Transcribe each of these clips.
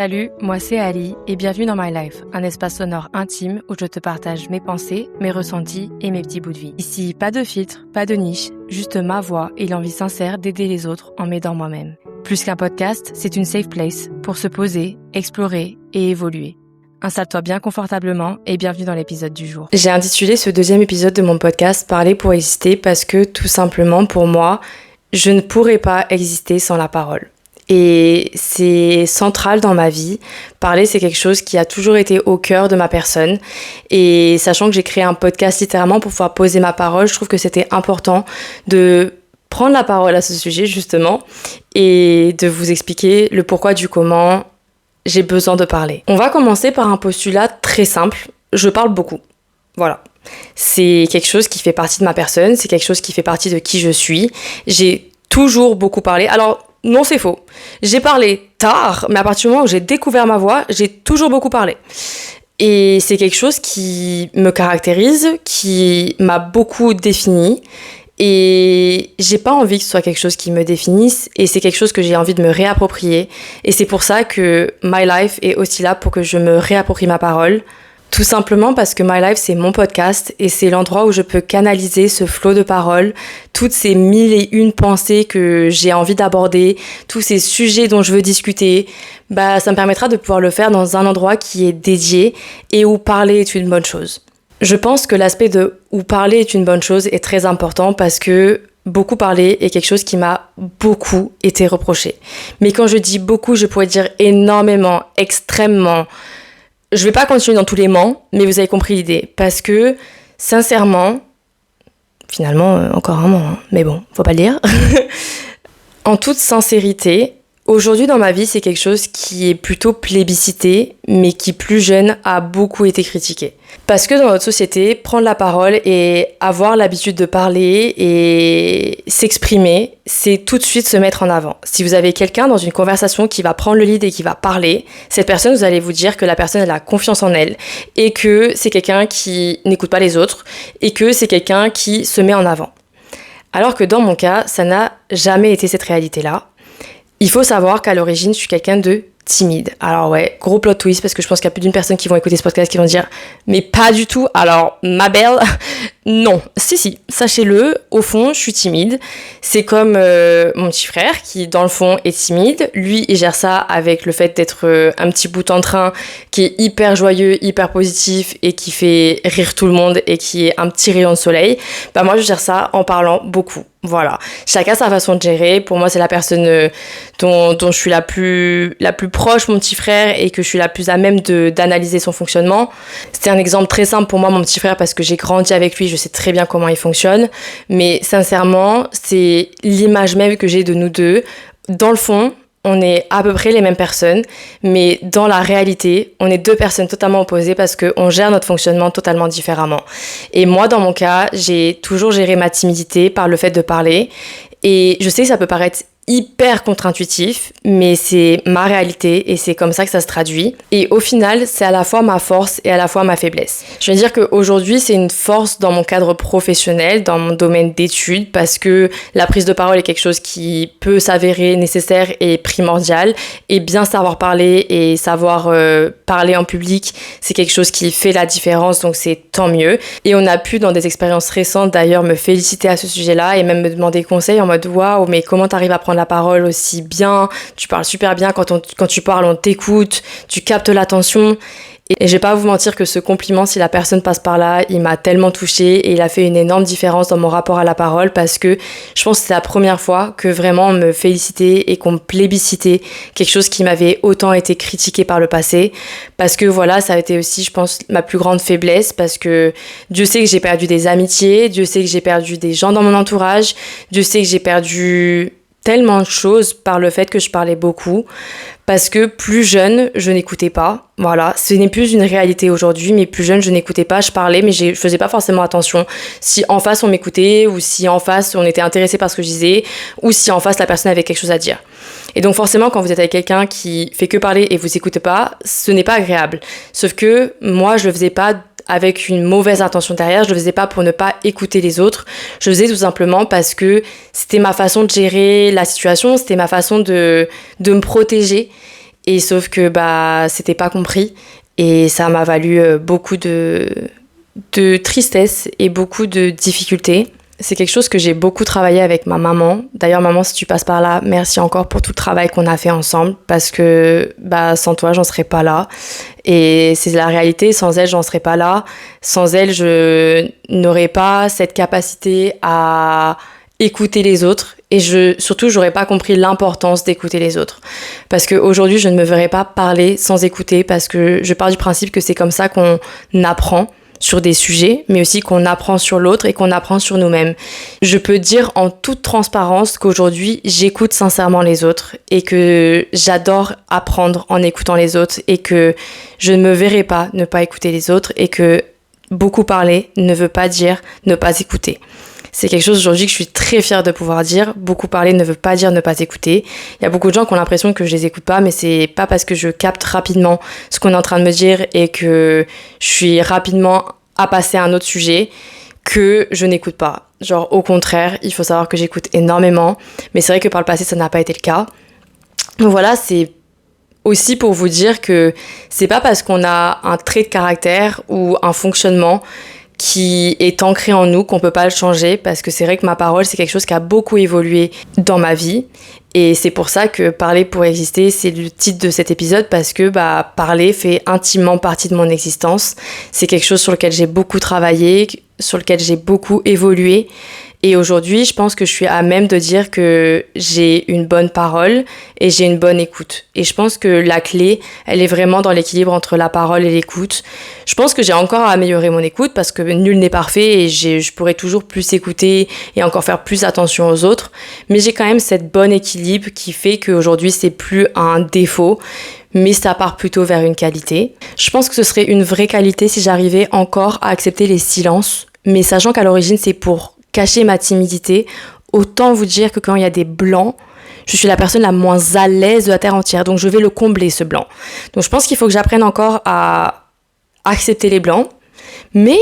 Salut, moi c'est Ali et bienvenue dans My Life, un espace sonore intime où je te partage mes pensées, mes ressentis et mes petits bouts de vie. Ici, pas de filtre, pas de niche, juste ma voix et l'envie sincère d'aider les autres en m'aidant moi-même. Plus qu'un podcast, c'est une safe place pour se poser, explorer et évoluer. Installe-toi bien confortablement et bienvenue dans l'épisode du jour. J'ai intitulé ce deuxième épisode de mon podcast « Parler pour exister » parce que tout simplement pour moi, je ne pourrais pas exister sans la parole. Et c'est central dans ma vie. Parler, c'est quelque chose qui a toujours été au cœur de ma personne. Et sachant que j'ai créé un podcast littéralement pour pouvoir poser ma parole, je trouve que c'était important de prendre la parole à ce sujet, justement, et de vous expliquer le pourquoi du comment j'ai besoin de parler. On va commencer par un postulat très simple. Je parle beaucoup. Voilà. C'est quelque chose qui fait partie de ma personne, c'est quelque chose qui fait partie de qui je suis. J'ai toujours beaucoup parlé. Alors, non, c'est faux. J'ai parlé tard, mais à partir du moment où j'ai découvert ma voix, j'ai toujours beaucoup parlé. Et c'est quelque chose qui me caractérise, qui m'a beaucoup définie. Et j'ai pas envie que ce soit quelque chose qui me définisse. Et c'est quelque chose que j'ai envie de me réapproprier. Et c'est pour ça que My Life est aussi là pour que je me réapproprie ma parole. Tout simplement parce que My Life, c'est mon podcast et c'est l'endroit où je peux canaliser ce flot de paroles, toutes ces 1001 pensées que j'ai envie d'aborder, tous ces sujets dont je veux discuter. Ça me permettra de pouvoir le faire dans un endroit qui est dédié et où parler est une bonne chose. Je pense que l'aspect de où parler est une bonne chose est très important parce que beaucoup parler est quelque chose qui m'a beaucoup été reproché. Mais quand je dis beaucoup, je pourrais dire énormément, extrêmement. Je vais pas continuer dans tous les ments, mais vous avez compris l'idée. Parce que, sincèrement, finalement, encore un mot, hein, mais bon, faut pas le dire. En toute sincérité, aujourd'hui dans ma vie, c'est quelque chose qui est plutôt plébiscité, mais qui plus jeune a beaucoup été critiqué. Parce que dans notre société, prendre la parole et avoir l'habitude de parler et s'exprimer, c'est tout de suite se mettre en avant. Si vous avez quelqu'un dans une conversation qui va prendre le lead et qui va parler, cette personne, vous allez vous dire que la personne, elle a confiance en elle et que c'est quelqu'un qui n'écoute pas les autres et que c'est quelqu'un qui se met en avant. Alors que dans mon cas, ça n'a jamais été cette réalité-là. Il faut savoir qu'à l'origine, je suis quelqu'un de timide. Alors ouais, gros plot twist parce que je pense qu'il y a plus d'une personne qui vont écouter ce podcast qui vont dire « Mais pas du tout, alors ma belle, non. » Si, sachez-le, au fond, je suis timide. C'est comme mon petit frère qui, dans le fond, est timide. Lui, il gère ça avec le fait d'être un petit bout en train qui est hyper joyeux, hyper positif et qui fait rire tout le monde et qui est un petit rayon de soleil. Moi, je gère ça en parlant beaucoup. Voilà, chacun sa façon de gérer. Pour moi, c'est la personne dont je suis la plus proche, mon petit frère, et que je suis la plus à même d'analyser son fonctionnement. C'était un exemple très simple pour moi, mon petit frère, parce que j'ai grandi avec lui, je sais très bien comment il fonctionne. Mais sincèrement, c'est l'image même que j'ai de nous deux. Dans le fond, on est à peu près les mêmes personnes, mais dans la réalité, on est deux personnes totalement opposées parce qu'on gère notre fonctionnement totalement différemment. Et moi, dans mon cas, j'ai toujours géré ma timidité par le fait de parler. Et je sais que ça peut paraître hyper contre-intuitif, mais c'est ma réalité et c'est comme ça que ça se traduit. Et au final, c'est à la fois ma force et à la fois ma faiblesse. Je veux dire qu'aujourd'hui, c'est une force dans mon cadre professionnel, dans mon domaine d'études, parce que la prise de parole est quelque chose qui peut s'avérer nécessaire et primordial. Et bien savoir parler et savoir parler en public, c'est quelque chose qui fait la différence, donc c'est tant mieux. Et on a pu, dans des expériences récentes d'ailleurs, me féliciter à ce sujet-là et même me demander conseil en mode « Waouh, mais comment t'arrives à prendre la parole aussi bien, tu parles super bien, quand tu parles on t'écoute, tu captes l'attention ». Et je vais pas vous mentir que ce compliment, si la personne passe par là, il m'a tellement touchée et il a fait une énorme différence dans mon rapport à la parole parce que je pense que c'est la première fois que vraiment on me félicitait et qu'on me plébiscitait, quelque chose qui m'avait autant été critiqué par le passé. Parce que voilà, ça a été aussi, je pense, ma plus grande faiblesse parce que Dieu sait que j'ai perdu des amitiés, Dieu sait que j'ai perdu des gens dans mon entourage, Dieu sait que j'ai perdu tellement de choses par le fait que je parlais beaucoup parce que plus jeune, je n'écoutais pas. Voilà, ce n'est plus une réalité aujourd'hui, mais plus jeune, je n'écoutais pas, je parlais, mais je faisais pas forcément attention si en face on m'écoutait ou si en face on était intéressé par ce que je disais ou si en face la personne avait quelque chose à dire. Et donc forcément, quand vous êtes avec quelqu'un qui fait que parler et vous écoutez pas, ce n'est pas agréable. Sauf que moi, je le faisais pas avec une mauvaise intention derrière, je le faisais pas pour ne pas écouter les autres, je le faisais tout simplement parce que c'était ma façon de gérer la situation, c'était ma façon de me protéger Et sauf que c'était pas compris et ça m'a valu beaucoup de tristesse et beaucoup de difficultés. C'est quelque chose que j'ai beaucoup travaillé avec ma maman. D'ailleurs, maman, si tu passes par là, merci encore pour tout le travail qu'on a fait ensemble parce que sans toi, j'en serais pas là. Et c'est la réalité, sans elle, j'en serais pas là. Sans elle, je n'aurais pas cette capacité à écouter les autres et surtout, j'aurais pas compris l'importance d'écouter les autres. Parce qu'aujourd'hui, je ne me verrais pas parler sans écouter parce que je pars du principe que c'est comme ça qu'on apprend sur des sujets, mais aussi qu'on apprend sur l'autre et qu'on apprend sur nous-mêmes. Je peux dire en toute transparence qu'aujourd'hui, j'écoute sincèrement les autres et que j'adore apprendre en écoutant les autres et que je ne me verrai pas ne pas écouter les autres et que beaucoup parler ne veut pas dire ne pas écouter. C'est quelque chose aujourd'hui que je suis très fière de pouvoir dire. Beaucoup parler ne veut pas dire ne pas écouter. Il y a beaucoup de gens qui ont l'impression que je les écoute pas, mais c'est pas parce que je capte rapidement ce qu'on est en train de me dire et que je suis rapidement à passer à un autre sujet que je n'écoute pas. Genre, au contraire, il faut savoir que j'écoute énormément, mais c'est vrai que par le passé, ça n'a pas été le cas. Donc voilà, c'est aussi pour vous dire que c'est pas parce qu'on a un trait de caractère ou un fonctionnement qui est ancré en nous qu'on peut pas le changer, parce que c'est vrai que ma parole, c'est quelque chose qui a beaucoup évolué dans ma vie. Et c'est pour ça que Parler pour exister, c'est le titre de cet épisode, parce que parler fait intimement partie de mon existence. C'est quelque chose sur lequel j'ai beaucoup travaillé, sur lequel j'ai beaucoup évolué. Et aujourd'hui, je pense que je suis à même de dire que j'ai une bonne parole et j'ai une bonne écoute. Et je pense que la clé, elle est vraiment dans l'équilibre entre la parole et l'écoute. Je pense que j'ai encore à améliorer mon écoute parce que nul n'est parfait et je pourrais toujours plus écouter et encore faire plus attention aux autres. Mais j'ai quand même cette bonne équilibre qui fait qu'aujourd'hui, c'est plus un défaut, mais ça part plutôt vers une qualité. Je pense que ce serait une vraie qualité si j'arrivais encore à accepter les silences, mais sachant qu'à l'origine, c'est pour cacher ma timidité. Autant vous dire que quand il y a des blancs, je suis la personne la moins à l'aise de la terre entière, donc je vais le combler, ce blanc. Donc je pense qu'il faut que j'apprenne encore à accepter les blancs, mais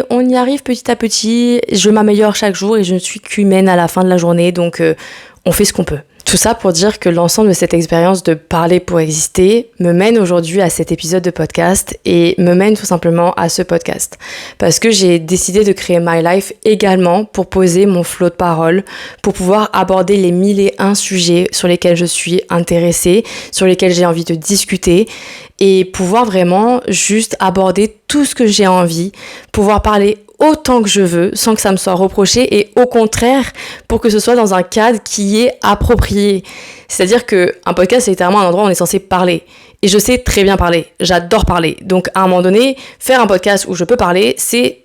on y arrive petit à petit. Je m'améliore chaque jour et je ne suis qu'humaine à la fin de la journée, donc on fait ce qu'on peut. Tout ça pour dire que l'ensemble de cette expérience de parler pour exister me mène aujourd'hui à cet épisode de podcast et me mène tout simplement à ce podcast. Parce que j'ai décidé de créer My Life également pour poser mon flot de parole, pour pouvoir aborder les 1001 sujets sur lesquels je suis intéressée, sur lesquels j'ai envie de discuter et pouvoir vraiment juste aborder tout ce que j'ai envie, pouvoir parler autant que je veux, sans que ça me soit reproché et au contraire, pour que ce soit dans un cadre qui est approprié. C'est-à-dire qu'un podcast, c'est littéralement un endroit où on est censé parler. Et je sais très bien parler. J'adore parler. Donc, à un moment donné, faire un podcast où je peux parler, c'est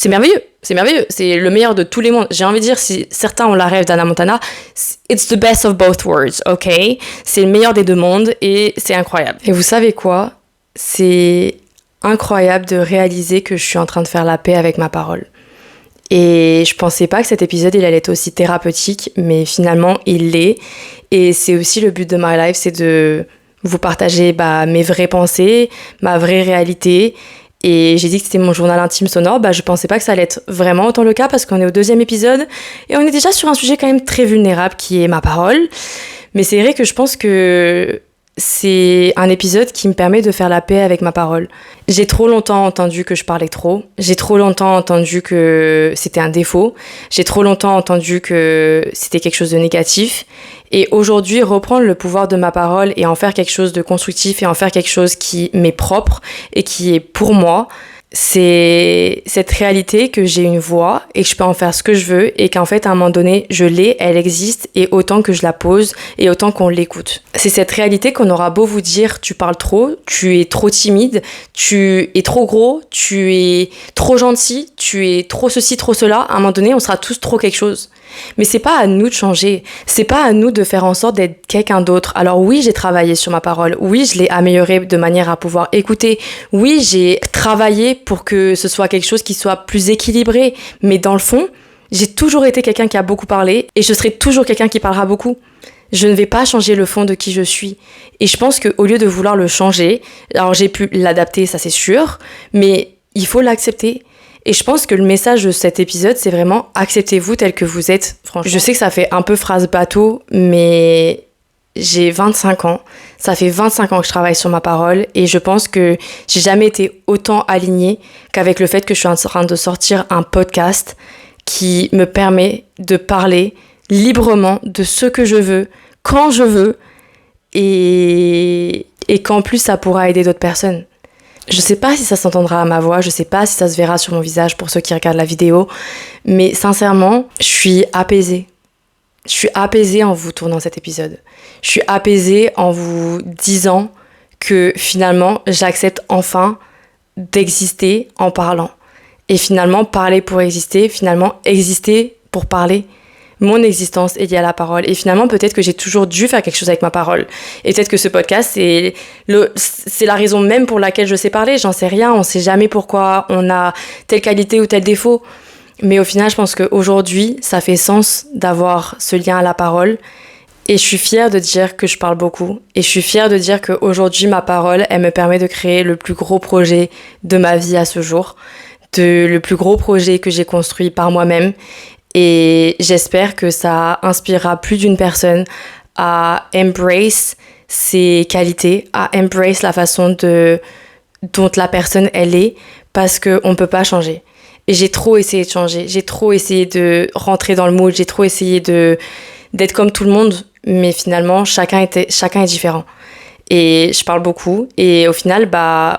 merveilleux. C'est merveilleux. C'est le meilleur de tous les mondes. J'ai envie de dire, si certains ont la rêve d'Hannah Montana, it's the best of both worlds, ok? C'est le meilleur des deux mondes et c'est incroyable. Et vous savez quoi? C'est incroyable de réaliser que je suis en train de faire la paix avec ma parole. Et je pensais pas que cet épisode il allait être aussi thérapeutique, mais finalement il l'est. Et c'est aussi le but de My Life, c'est de vous partager mes vraies pensées, ma vraie réalité. Et j'ai dit que c'était mon journal intime sonore, je pensais pas que ça allait être vraiment autant le cas parce qu'on est au 2e épisode et on est déjà sur un sujet quand même très vulnérable qui est ma parole. Mais c'est vrai que je pense que c'est un épisode qui me permet de faire la paix avec ma parole. J'ai trop longtemps entendu que je parlais trop. J'ai trop longtemps entendu que c'était un défaut. J'ai trop longtemps entendu que c'était quelque chose de négatif. Et aujourd'hui, reprendre le pouvoir de ma parole et en faire quelque chose de constructif et en faire quelque chose qui m'est propre et qui est pour moi, c'est cette réalité que j'ai une voix et que je peux en faire ce que je veux et qu'en fait à un moment donné je l'ai, elle existe et autant que je la pose et autant qu'on l'écoute. C'est cette réalité qu'on aura beau vous dire tu parles trop, tu es trop timide, tu es trop gros, tu es trop gentil, tu es trop ceci, trop cela, à un moment donné on sera tous trop quelque chose. Mais c'est pas à nous de changer, c'est pas à nous de faire en sorte d'être quelqu'un d'autre. Alors oui, j'ai travaillé sur ma parole, oui, je l'ai améliorée de manière à pouvoir écouter, oui, j'ai travaillé pour que ce soit quelque chose qui soit plus équilibré, mais dans le fond, j'ai toujours été quelqu'un qui a beaucoup parlé et je serai toujours quelqu'un qui parlera beaucoup. Je ne vais pas changer le fond de qui je suis. Et je pense qu'au lieu de vouloir le changer, alors j'ai pu l'adapter, ça c'est sûr, mais il faut l'accepter. Et je pense que le message de cet épisode, c'est vraiment acceptez-vous tel que vous êtes. Franchement, je sais que ça fait un peu phrase bateau, mais j'ai 25 ans. Ça fait 25 ans que je travaille sur ma parole et je pense que j'ai jamais été autant alignée qu'avec le fait que je suis en train de sortir un podcast qui me permet de parler librement de ce que je veux, quand je veux et qu'en plus ça pourra aider d'autres personnes. Je sais pas si ça s'entendra à ma voix, je sais pas si ça se verra sur mon visage pour ceux qui regardent la vidéo, mais sincèrement, je suis apaisée. Je suis apaisée en vous tournant cet épisode. Je suis apaisée en vous disant que finalement, j'accepte enfin d'exister en parlant. Et finalement, parler pour exister, finalement, exister pour parler. Mon existence est liée à la parole. Et finalement, peut-être que j'ai toujours dû faire quelque chose avec ma parole. Et peut-être que ce podcast, c'est la raison même pour laquelle je sais parler. J'en sais rien. On sait jamais pourquoi on a telle qualité ou tel défaut. Mais au final, je pense qu'aujourd'hui, ça fait sens d'avoir ce lien à la parole. Et je suis fière de dire que je parle beaucoup. Et je suis fière de dire qu'aujourd'hui, ma parole, elle me permet de créer le plus gros projet de ma vie à ce jour. Le plus gros projet que j'ai construit par moi-même. Et j'espère que ça inspirera plus d'une personne à embrace ses qualités, à embrace la façon dont la personne elle est, parce qu'on ne peut pas changer. Et j'ai trop essayé de changer, j'ai trop essayé de rentrer dans le mood, j'ai trop essayé d'être comme tout le monde, mais finalement, chacun est différent. Et je parle beaucoup, et au final,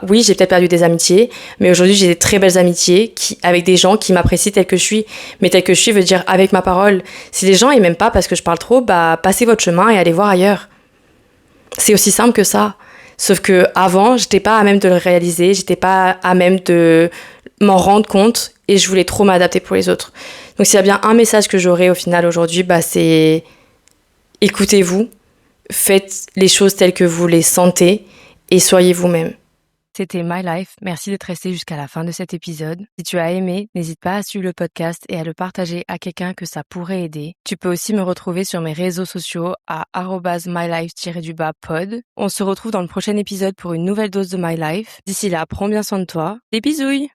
oui, j'ai peut-être perdu des amitiés, mais aujourd'hui, j'ai des très belles amitiés avec des gens qui m'apprécient tel que je suis. Mais tel que je suis veut dire avec ma parole. Si les gens ils m'aiment pas parce que je parle trop, passez votre chemin et allez voir ailleurs. C'est aussi simple que ça. Sauf que avant, j'étais pas à même de le réaliser, j'étais pas à même de m'en rendre compte, et je voulais trop m'adapter pour les autres. Donc s'il y a bien un message que j'aurai au final aujourd'hui, c'est écoutez-vous, faites les choses telles que vous les sentez et soyez vous-même. C'était My Life, merci d'être resté jusqu'à la fin de cet épisode. Si tu as aimé, n'hésite pas à suivre le podcast et à le partager à quelqu'un que ça pourrait aider. Tu peux aussi me retrouver sur mes réseaux sociaux à @mylife_pod. On se retrouve dans le prochain épisode pour une nouvelle dose de My Life. D'ici là, prends bien soin de toi. Des bisouilles!